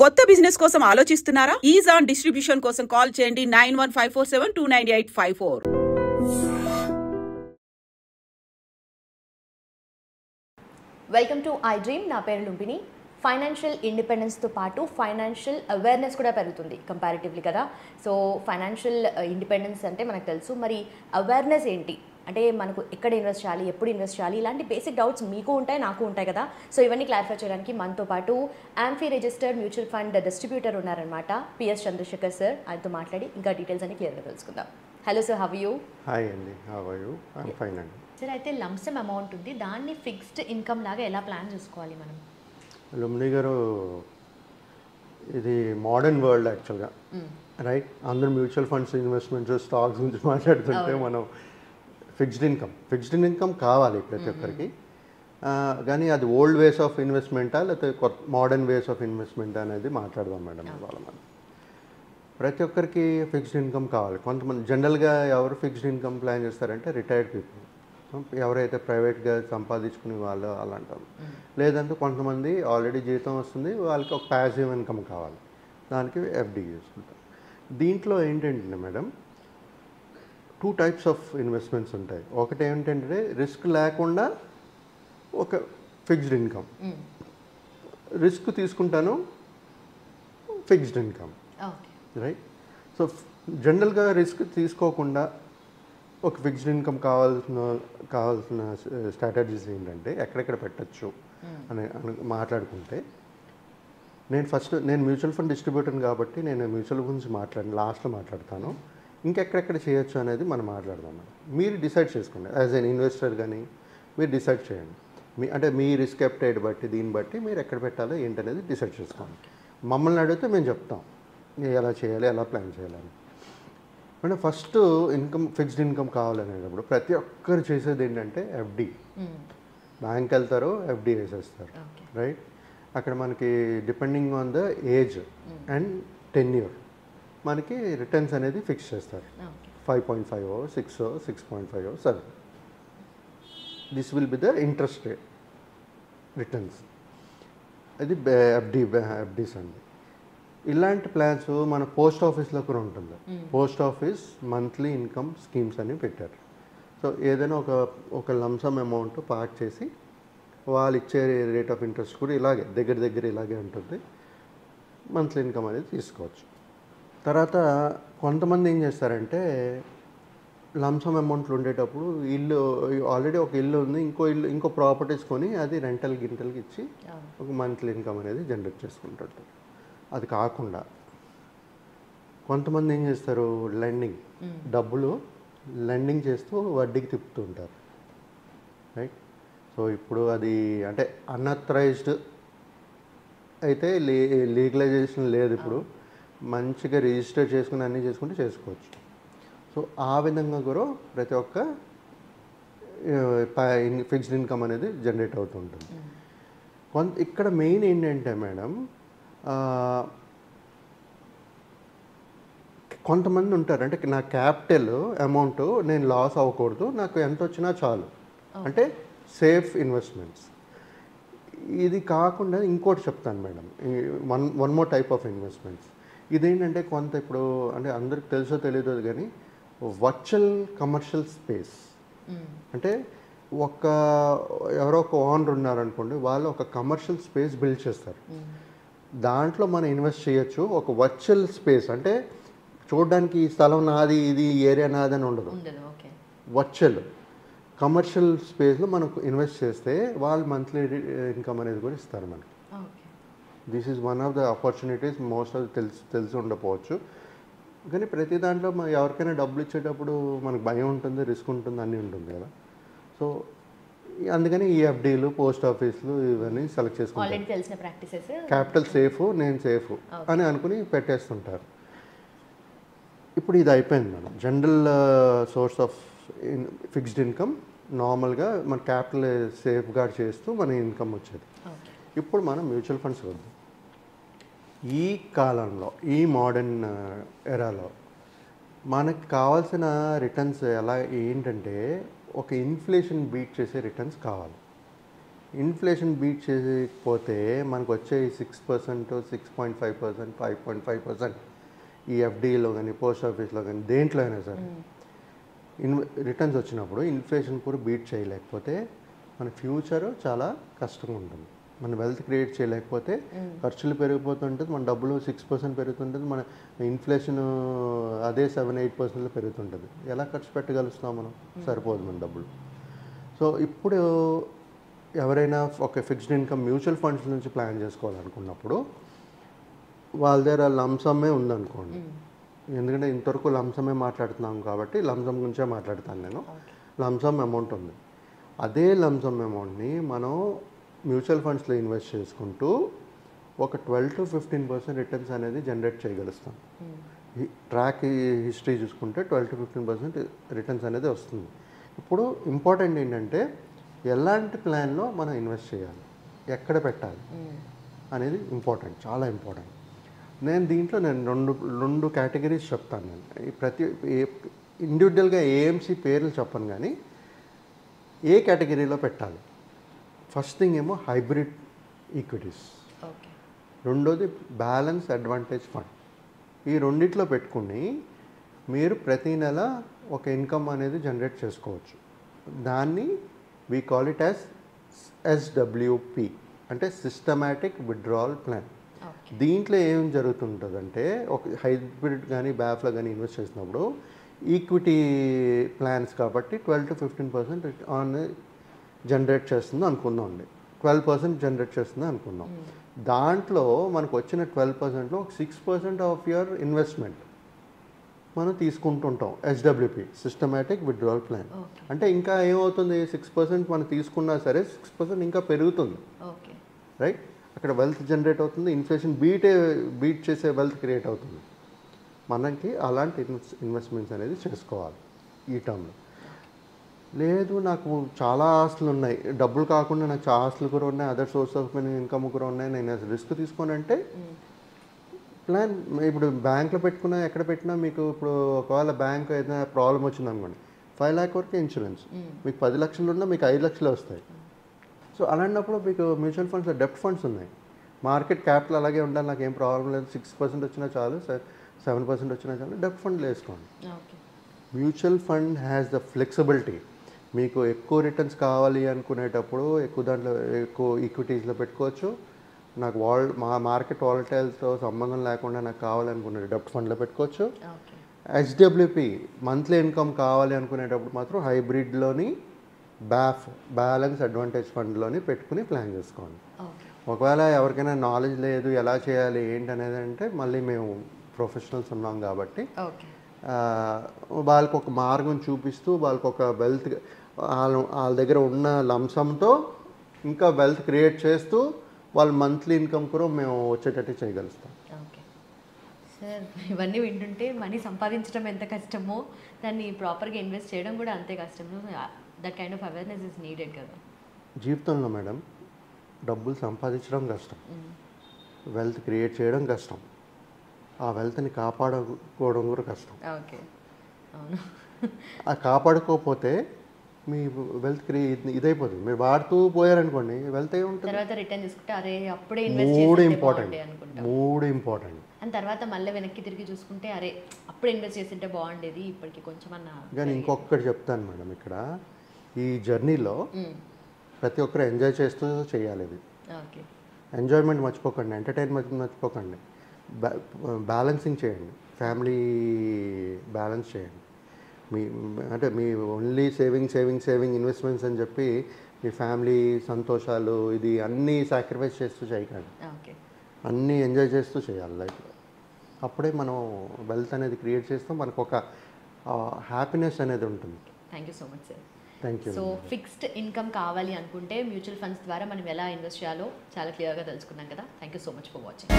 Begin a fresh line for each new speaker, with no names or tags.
కొత్త బిజినెస్ కోసం ఆలోచిస్తున్నారా? ఈజ్ ఆన్ డిస్ట్రిబ్యూషన్ కోసం కాల్ చేయండి 9154729854.
Welcome to I dream. నా పేరు లుంబిని. ఫైనాన్షియల్ ఇండిపెండెన్స్తో పాటు ఫైనాన్షియల్ అవేర్నెస్ కూడా పెరుగుతుంది కంపారిటివ్లీ కదా. సో ఫైనాన్షియల్ ఇండిపెండెన్స్ అంటే మనకు తెలుసు, మరి అవేర్నెస్ ఏంటి అంటే మనకు ఎక్కడ ఇన్వెస్ట్ చేయాలి, ఎప్పుడు ఇన్వెస్ట్ చేయాలి, ఇలాంటి బేసిక్ డౌట్స్ మీకు ఉంటాయి, నాకు ఉంటాయి కదా. సో ఇవన్నీ క్లారిఫై చేయడానికి మనతో పాటు amphi registered mutual fund distributor ఉన్నారనమాట, పిఎస్ చంద్రశేఖర్ సార్. ఆయనతో మాట్లాడి ఇంకా డీటెయిల్స్ అన్ని క్లియర్గా తెలుసుకుందాం. Hello sir, have you?
Hi అండి, హవ్ యూ? ఐఎమ్ ఫైన్ అండి.
సార్, అయితే లంసమ్ అమౌంట్ ఉంది, దాన్ని ఫిక్స్డ్ ఇన్కమ్ లాగా ఎలా ప్లాన్ చేసుకోవాలి మనం?
లుంబిని గారు, ఇది మోడర్న్ వరల్డ్ యాక్చువల్గా, రైట్? అందరూ మ్యూచువల్ ఫండ్స్, ఇన్వెస్ట్మెంట్స్, స్టాక్స్ గురించి మాట్లాడుతుంటే మనం ఫిక్స్డ్ ఇన్కమ్ కావాలి ప్రతి ఒక్కరికి. కానీ అది ఓల్డ్ వేస్ ఆఫ్ ఇన్వెస్ట్మెంటా లేకపోతే కొత్త మోడర్న్ వేస్ ఆఫ్ ఇన్వెస్ట్మెంట్ అనేది మాట్లాడదాం మేడం ఇవాళ మనం. ప్రతి ఒక్కరికి ఫిక్స్డ్ ఇన్కమ్ కావాలి. కొంతమంది జనరల్గా ఎవరు ఫిక్స్డ్ ఇన్కమ్ ప్లాన్ చేస్తారంటే రిటైర్డ్ పీపుల్, ఎవరైతే ప్రైవేట్గా సంపాదించుకునే వాళ్ళు అలాంటారు. లేదంటే కొంతమంది ఆల్రెడీ జీతం వస్తుంది, వాళ్ళకి ఒక ప్యాసివ్ ఇన్కమ్ కావాలి, దానికి ఎఫ్డి చేసుకుంటారు. దీంట్లో ఏంటంటే మేడం, 2 టైప్స్ ఆఫ్ ఇన్వెస్ట్మెంట్స్ ఉంటాయి. ఒకటి ఏంటంటే రిస్క్ లేకుండా ఒక ఫిక్స్డ్ ఇన్కమ్, రిస్క్ తీసుకుంటాను ఫిక్స్డ్ ఇన్కమ్, రైట్? సో జనరల్గా రిస్క్ తీసుకోకుండా ఒక ఫిక్స్డ్ ఇన్కమ్ కావాల్సిన స్ట్రాటజీస్ ఏంటంటే ఎక్కడెక్కడ పెట్టచ్చు అని మాట్లాడుకుంటే, నేను మ్యూచువల్ ఫండ్ డిస్ట్రిబ్యూటర్ని కాబట్టి నేను మ్యూచువల్ గురించి లాస్ట్లో మాట్లాడతాను. ఇంకెక్కడెక్కడ చేయొచ్చు అనేది మనం మాట్లాడదాం. మీరు డిసైడ్ చేసుకోండి, యాజ్ ఎన్ ఇన్వెస్టర్ కానీ మీరు డిసైడ్ చేయండి. అంటే మీ రిస్క్ అప్టైట్ బట్టి, దీన్ని బట్టి మీరు ఎక్కడ పెట్టాలో ఏంటనేది డిసైడ్ చేసుకోండి. మమ్మల్ని అడిగితే మేము చెప్తాం ఎలా చేయాలి, ఎలా ప్లాన్ చేయాలని. అంటే ఫస్ట్ ఫిక్స్డ్ ఇన్కమ్ కావాలనేటప్పుడు ప్రతి ఒక్కరు చేసేది ఏంటంటే ఎఫ్డి. బ్యాంక్ వెళ్తారు, ఎఫ్డి వేసేస్తారు, రైట్? అక్కడ మనకి depending on the age and tenure మనకి రిటర్న్స్ అనేది ఫిక్స్ చేస్తారు. 5.5 6 6.5 7. This will be the interest rate returns. అది ఎఫ్డీస్ అండి. ఇలాంటి ప్లాన్స్ మన పోస్ట్ ఆఫీస్లో కూడా ఉంటుంది. Post office monthly income schemes అని పెట్టారు. సో ఏదైనా ఒక లంసమ్ అమౌంట్ పార్క్ చేసి వాళ్ళు ఇచ్చే రేట్ ఆఫ్ ఇంట్రెస్ట్ కూడా ఇలాగే దగ్గర ఇలాగే ఉంటుంది. మంత్లీ ఇన్కమ్ అనేది తీసుకోవచ్చు. తర్వాత కొంతమంది ఏం చేస్తారంటే లంసమ్ అమౌంట్లు ఉండేటప్పుడు ఆల్రెడీ ఒక ఇల్లు ఉంది, ఇంకో ప్రాపర్టీస్ కొని అది రెంటల్కి ఇచ్చి ఒక మంత్లీ ఇన్కమ్ అనేది జనరేట్ చేసుకుంటారు. అది కాకుండా కొంతమంది ఏం చేస్తారు, డబ్బులు లెండింగ్ చేస్తూ వడ్డీకి తిప్పుతూ ఉంటారు, రైట్? సో ఇప్పుడు అది అంటే అన్అథరైజ్డ్ అయితే లీగలైజేషన్ లేదు. ఇప్పుడు మంచిగా రిజిస్టర్ చేసుకుని అన్నీ చేసుకుంటే చేసుకోవచ్చు. సో ఆ విధంగా కూడా ప్రతి ఒక్క ఫిక్స్డ్ ఇన్కమ్ అనేది జనరేట్ అవుతుంటుంది. ఇక్కడ మెయిన్ ఏంటంటే మేడం, కొంతమంది ఉంటారు అంటే నా క్యాపిటల్ అమౌంట్ నేను లాస్ అవ్వకూడదు, నాకు ఎంత వచ్చినా చాలు అంటే సేఫ్ ఇన్వెస్ట్మెంట్స్. ఇది కాకుండా ఇంకోటి చెప్తాను madam, one more type of investments. ఇదేంటంటే ఇప్పుడు అంటే అందరికి తెలుసో తెలియదు కానీ వర్చువల్ కమర్షియల్ స్పేస్ అంటే ఎవరో ఒక ఓనర్ ఉన్నారనుకోండి, వాళ్ళు ఒక కమర్షియల్ స్పేస్ బిల్డ్ చేస్తారు. దాంట్లో మనం ఇన్వెస్ట్ చేయొచ్చు. ఒక వర్చువల్ స్పేస్ అంటే చూడడానికి ఈ స్థలం నాది, ఇది ఏరియా నాది అని ఉండదు. వర్చువల్ కమర్షియల్ స్పేస్లో మనకు ఇన్వెస్ట్ చేస్తే వాళ్ళు మంత్లీ ఇన్కమ్ అనేది కూడా ఇస్తారు మనకి. This is one of the opportunities. Most of తెలిసి ఉండకపోవచ్చు, కానీ ప్రతి దాంట్లో ఎవరికైనా డబ్బులు ఇచ్చేటప్పుడు మనకు భయం ఉంటుంది, రిస్క్ ఉంటుంది, అన్నీ ఉంటుంది కదా. సో అందుకని ఈ ఎఫ్డీలు, పోస్ట్ ఆఫీసులు ఇవన్నీ సెలెక్ట్ చేసుకుంటారు. క్యాపిటల్ సేఫ్, నేను సేఫ్ అని అనుకుని పెట్టేస్తుంటారు. ఇప్పుడు ఇది అయిపోయింది madam, general source of fixed income. నార్మల్గా మన క్యాపిటల్ సేఫ్ గార్డ్ చేస్తూ మన ఇన్కమ్ వచ్చేది. ఇప్పుడు మనం మ్యూచువల్ ఫండ్స్ వద్దాం. ఈ కాలంలో, ఈ మోడర్న్ ఎరాలో మనకు కావాల్సిన రిటర్న్స్ ఏంటంటే ఒక ఇన్ఫ్లేషన్ బీట్ చేసే రిటర్న్స్ కావాలి. ఇన్ఫ్లేషన్ బీట్ చేయకపోతే మనకు వచ్చే 6%, 6.5%, 5.5% ఈ ఎఫ్డీలో కానీ పోస్ట్ ఆఫీస్లో కానీ దేంట్లో అయినా సరే రిటర్న్స్ వచ్చినప్పుడు ఇన్ఫ్లేషన్ కూడా బీట్ చేయలేకపోతే మన ఫ్యూచర్ చాలా కష్టంగా ఉంటుంది. మన వెల్త్ క్రియేట్ చేయలేకపోతే ఖర్చులు పెరిగిపోతుంటుంది, మన డబ్బులు 6% పెరుగుతుంటుంది, మన ఇన్ఫ్లేషన్ అదే 7-8% పెరుగుతుంటుంది. ఎలా ఖర్చు పెట్టగలుగుతాం మనం? సరిపోదు మన డబ్బులు. సో ఇప్పుడు ఎవరైనా ఒక ఫిక్స్డ్ ఇన్కమ్ మ్యూచువల్ ఫండ్స్ నుంచి ప్లాన్ చేసుకోవాలనుకున్నప్పుడు వాళ్ళ దగ్గర లంసమ్మే ఉందనుకోండి. ఎందుకంటే ఇంతవరకు లంసమే మాట్లాడుతున్నాం కాబట్టి లంసమ్ గురించే మాట్లాడతాను నేను. లంసమ్ అమౌంట్ ఉంది. అదే లంసమ్ అమౌంట్ని మనం మ్యూచువల్ ఫండ్స్లో ఇన్వెస్ట్ చేసుకుంటూ ఒక 12-15% రిటర్న్స్ అనేది జనరేట్ చేయగలుగుతాం. ట్రాక్ హిస్టరీ చూసుకుంటే 12-15% రిటర్న్స్ అనేది వస్తుంది. ఇప్పుడు ఇంపార్టెంట్ ఏంటంటే ఎలాంటి ప్లాన్లో మనం ఇన్వెస్ట్ చేయాలి, ఎక్కడ పెట్టాలి అనేది ఇంపార్టెంట్, చాలా ఇంపార్టెంట్. దీంట్లో రెండు కేటగిరీస్ చెప్తాను. నేను ప్రతి ఇండివిజువల్గా ఏఎంసీ పేర్లు చెప్పను, కానీ ఏ కేటగిరీలో పెట్టాలి. ఫస్ట్ థింగ్ ఏమో హైబ్రిడ్ ఈక్విటీస్, రెండోది బ్యాలెన్స్ అడ్వాంటేజ్ ఫండ్. ఈ రెండిట్లో పెట్టుకుని మీరు ప్రతి నెల ఒక ఇన్కమ్ అనేది జనరేట్ చేసుకోవచ్చు. దాన్ని we call it as SWP, అంటే సిస్టమాటిక్ విత్డ్రావల్ ప్లాన్. దీంట్లో ఏం జరుగుతుంటుందంటే ఒక హైబ్రిడ్ కానీ బ్యాఫ్లో కానీ ఇన్వెస్ట్ చేసినప్పుడు ఈక్విటీ ప్లాన్స్ కాబట్టి 12-15% రిటర్న్ జనరేట్ చేస్తుంది అనుకుందాం అండి. 12% జనరేట్ చేస్తుంది అనుకుందాం. దాంట్లో మనకు వచ్చిన 12%లో 6% ఆఫ్ యువర్ ఇన్వెస్ట్మెంట్ మనం తీసుకుంటుంటాం. SWP, systematic withdrawal plan. అంటే ఇంకా ఏమవుతుంది, 6% మనం తీసుకున్నా సరే 6% ఇంకా పెరుగుతుంది, రైట్? అక్కడ వెల్త్ జనరేట్ అవుతుంది, ఇన్ఫ్లేషన్ బీట్ చేసే వెల్త్ క్రియేట్ అవుతుంది. మనకి అలాంటి ఇన్వెస్ట్మెంట్స్ అనేది చేసుకోవాలి ఈ టర్మ్లో. లేదు నాకు చాలా ఆస్తులు ఉన్నాయి, డబ్బులు కాకుండా నాకు చాలా ఆస్తులు కూడా ఉన్నాయి, అదర్ సోర్స్ ఆఫ్ ఇన్కమ్ కూడా ఉన్నాయి, నేను రిస్క్ తీసుకోనంటే ప్లాన్ ఇప్పుడు బ్యాంక్లో పెట్టుకున్నా ఎక్కడ పెట్టినా మీకు ఇప్పుడు ఒకవేళ బ్యాంక్ ఏదైనా ప్రాబ్లం వచ్చింది అనుకోండి, 5 lakh వరకు ఇన్సూరెన్స్, మీకు 10 లక్షలు ఉన్నా మీకు 5 లక్షలు వస్తాయి. సో అలాంటప్పుడు మీకు మ్యూచువల్ ఫండ్స్, డెప్ట్ ఫండ్స్ ఉన్నాయి. మార్కెట్ క్యాపిటల్ అలాగే ఉండాలి, నాకు ఏం ప్రాబ్లం లేదు, 6% వచ్చినా చాలు, 7% వచ్చినా చాలు, డెప్ట్ ఫండ్లు వేసుకోండి. Mutual fund has the flexibility. మీకు ఎక్కువ రిటర్న్స్ కావాలి అనుకునేటప్పుడు దాంట్లో ఎక్కువ ఈక్విటీస్లో పెట్టుకోవచ్చు. నాకు మార్కెట్ వాలటైల్తో సంబంధం లేకుండా నాకు కావాలనుకునే డెప్ట్ ఫండ్లో పెట్టుకోవచ్చు. హెచ్డబ్ల్యూపి మంత్లీ ఇన్కమ్ కావాలి అనుకునేటప్పుడు మాత్రం హైబ్రిడ్లోని బ్యాలెన్స్ అడ్వాంటేజ్ ఫండ్లోని పెట్టుకుని ప్లాన్ చేసుకోండి. ఒకవేళ ఎవరికైనా నాలెడ్జ్ లేదు ఎలా చేయాలి ఏంటి అనేది అంటే మళ్ళీ మేము ప్రొఫెషనల్స్ ఉన్నాం కాబట్టి వాళ్ళకి ఒక మార్గం చూపిస్తూ వాళ్ళకి ఒక వెల్త్ వాళ్ళ దగ్గర ఉన్న లంసంతో ఇంకా వెల్త్ క్రియేట్ చేస్తూ వాళ్ళ మంత్లీ ఇన్కమ్ కూడా మేము వచ్చేటట్టు చేయగలుగుతాం.
ఓకే సార్, ఇవన్నీ వింటుంటే మనీ సంపాదించడం ఎంత కష్టమో దాన్ని ప్రాపర్గా ఇన్వెస్ట్ చేయడం కూడా అంతే కష్టమో. That kind of awareness is needed కదా
జీవితంలో. మేడం, డబ్బులు సంపాదించడం కష్టం, వెల్త్ క్రియేట్ చేయడం కష్టం, ఆ వెల్త్ని కాపాడుకోవడం కూడా కష్టం.
ఓకే, అవును.
ఆ కాపాడుకోకపోతే మీ వెల్త్ ఇదైపోతుంది. మీరు వాడుతూ పోయారనుకోండి, వెల్త్ ఏముంటుంది,
తర్వాత రిటర్న్ తీసుకుంటే అరే అప్పుడే ఇన్వెస్ట్ చేస్తే
మూడు ఇంపార్టెంట్.
అండ్ తర్వాత మళ్ళీ వెనక్కి తిరిగి చూసుకుంటే అరే అప్పుడు ఇన్వెస్ట్ చేస్తుంటే బాగుండేది, ఇప్పటికి కొంచెం అన్న.
కానీ ఇంకొకటి చెప్తాను మేడం, ఇక్కడ ఈ జర్నీలో ప్రతి ఒక్కరు ఎంజాయ్ చేస్తూ చేయాలి. ఇది ఎంజాయ్మెంట్ మర్చిపోకండి, ఎంటర్టైన్మెంట్ మర్చిపోకండి, బ్యాలెన్సింగ్ చేయండి, ఫ్యామిలీ బ్యాలెన్స్ చేయండి. మీ ఓన్లీ సేవింగ్ ఇన్వెస్ట్మెంట్స్ అని చెప్పి మీ ఫ్యామిలీ సంతోషాలు ఇది అన్నీ సాక్రిఫైస్ చేస్తూ చేయకండి, అన్నీ ఎంజాయ్ చేస్తూ చేయాలి లైఫ్లో. అప్పుడే మనం వెల్త్ అనేది క్రియేట్ చేస్తాం, మనకు ఒక హ్యాపీనెస్ అనేది ఉంటుంది.
Thank you so much sir.
Thank you.
So fixed income కావాలి అనుకుంటే మ్యూచువల్ ఫండ్స్ ద్వారా మనం ఎలా ఇన్వెస్ట్ చేయాలో చాలా క్లియర్గా తెలుసుకున్నాం కదా. Thank you so much for watching.